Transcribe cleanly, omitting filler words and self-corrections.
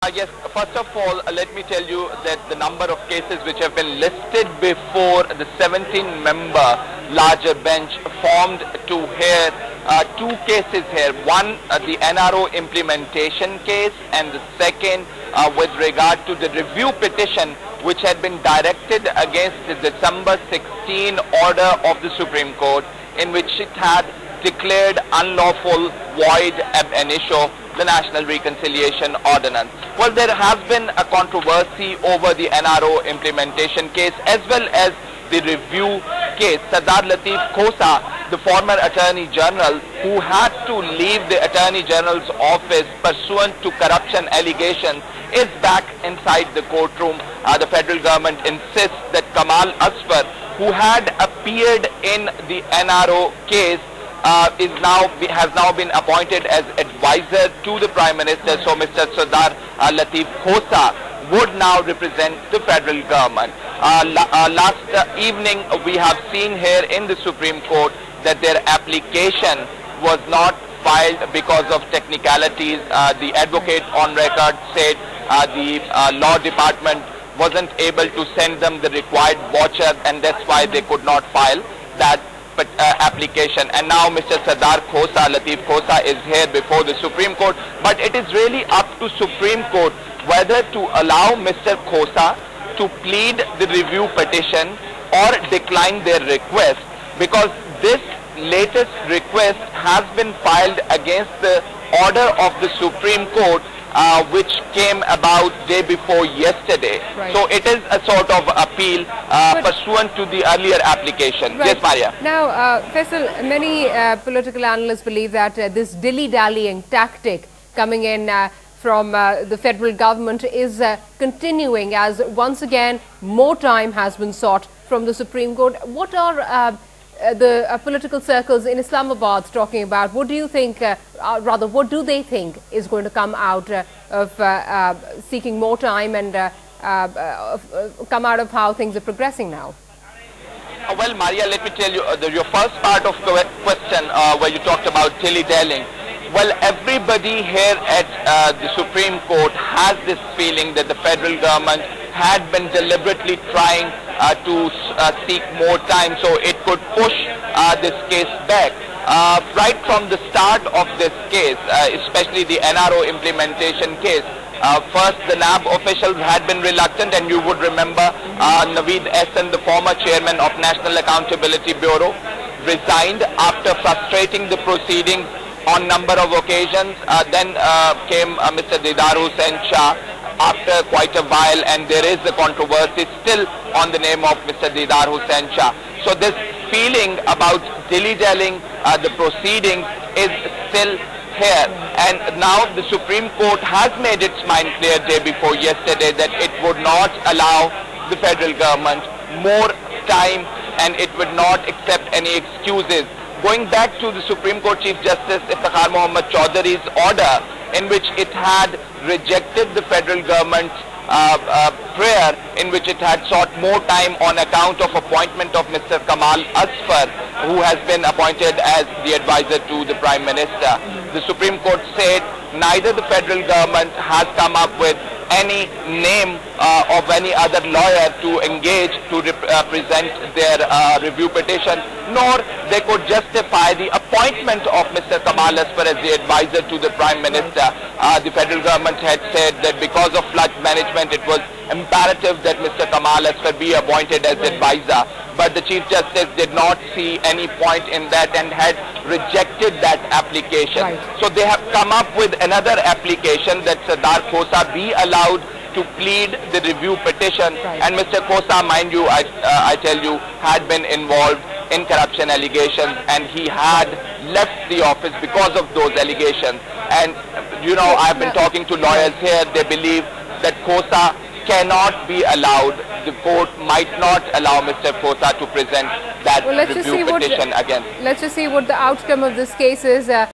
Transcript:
Yes, first of all, let me tell you that the number of cases which have been listed before the 17-member larger bench formed to hear two cases here. One, the NRO implementation case, and the second with regard to the review petition which had been directed against the December 16 order of the Supreme Court, in which it had declared unlawful, void ab initio the National Reconciliation Ordinance. Well, there has been a controversy over the NRO implementation case as well as the review case. Sardar Lateef Khosa, the former Attorney General, who had to leave the Attorney General's office pursuant to corruption allegations, is back inside the courtroom. The federal government insists that Kamal Asfar, who had appeared in the NRO case, has now been appointed as advisor to the Prime Minister. So Mr. Sardar Lateef Khosa would now represent the federal government. Last evening we have seen here in the Supreme Court that their application was not filed because of technicalities. The advocate on record said the law department wasn't able to send them the required voucher, and that's why they could not file that application. And now Mr. Sardar Lateef Khosa is here before the Supreme Court, but it is really up to Supreme Court whether to allow Mr. Khosa to plead the review petition or decline their request, because this latest request has been filed against the order of the Supreme Court which came about day before yesterday. Right. So it is a sort of appeal pursuant to the earlier application. Right. Yes, Maria. Now, Faisal, many political analysts believe that this dilly-dallying tactic coming in from the federal government is continuing, as once again more time has been sought from the Supreme Court. What are the political circles in Islamabad talking about? What do you think, rather what do they think is going to come out of seeking more time and come out of how things are progressing now? Well, Maria, let me tell you, your first part of the question where you talked about dilly-dallying. Well, everybody here at the Supreme Court has this feeling that the federal government had been deliberately trying to seek more time so it could push this case back. Right from the start of this case, especially the NRO implementation case, first the NAB officials had been reluctant, and you would remember Naveed Ehsan, the former chairman of National Accountability Bureau, resigned after frustrating the proceedings on number of occasions. Then came Mr. Deedar Hussain Shah after quite a while, and there is a controversy still on the name of Mr. Deedar Hussain Shah. So this feeling about dilly-dallying the proceedings is still here, and now the Supreme Court has made its mind clear day before yesterday that it would not allow the federal government more time, and it would not accept any excuses. Going back to the Supreme Court Chief Justice Iftikhar Muhammad Chaudhary's order, in which it had rejected the federal government's prayer, in which it had sought more time on account of appointment of Mr. Kamal Asfar, who has been appointed as the advisor to the Prime Minister. The Supreme Court said neither the federal government has come up with any name of any other lawyer to engage to present their review petition, nor they could justify the appointment of Mr. Kamal Asfar as the advisor to the Prime Minister. The federal government had said that because of flood management it was imperative that Mr. Kamal Asfar be appointed as advisor, but the Chief Justice did not see any point in that and had rejected that application. Right. So they have come up with another application that Sardar Khosa be allowed to plead the review petition. Right. And Mr. Khosa, mind you, I tell you, had been involved in corruption allegations, and he had left the office because of those allegations. And you know, I've been talking to lawyers here. They believe that Khosa cannot be allowed. The court might not allow Mr. Khosa to present that review petition again. Let's just see what the outcome of this case is.